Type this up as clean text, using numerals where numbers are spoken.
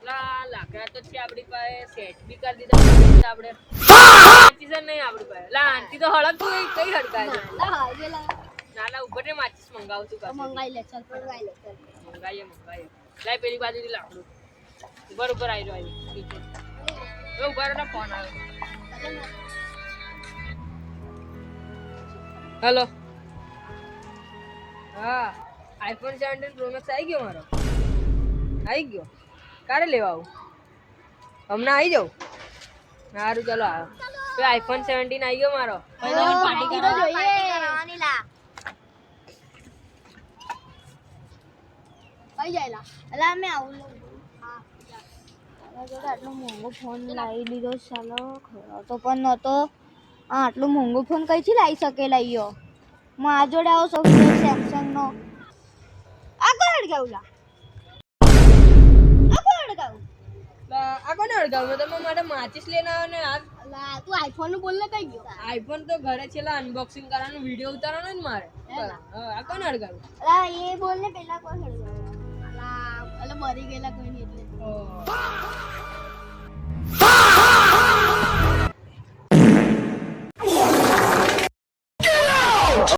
લાકડા તો છે આપણી પાસે સેટ બી કરી દીધા આપણે માચીસ નહીં આપણી પાસે લા આંટી તો હળક કઈ હડકાય છે ના ઉપર ને માચીસ મંગાવું છું મંગાઈએ લાય પેલી બાજુથી લાકડું ઉપર આવી રહ્યો ઉભા રહો ફોન આવ્યો હેલો હા આઈફોન 17 પ્રો મેક્સ આવી ગયો મારો આવી ગયો ક્યારે લેવા આવું હમણાં આવી જાઉં સારું ચાલો આવ્યો તો આઈફોન 17 આવી ગયો મારો પાર્ટી કરવાની લા કઈ જાય એલા મે આવું હા આટલો મોંઘો ફોન લાવી લીધો ચાલો ખરો તો પણ નતો આટલો મોંઘો ફોન કઈથી લાવી શકે લાઈયો મારા જોડે આવો સૌથી સેમસંગ નો આ કોણ અડગાવલા આ કોને અડગાવ્યો તમે માટે માચીસ લઈને આવ્યો ને લા તું આઈફોન નું બોલ ને કઈ ગયો આઈફોન તો ઘરે છે લા અનબોક્સિંગ કરવાનો વિડિયો ઉતારવાનો ને મારે આ કોને અડગાવ્યો લા એ બોલ ને પેલા કોણ અડગાવ્યો લા એટલે મરી ગયેલા કોઈ નહીં એટલે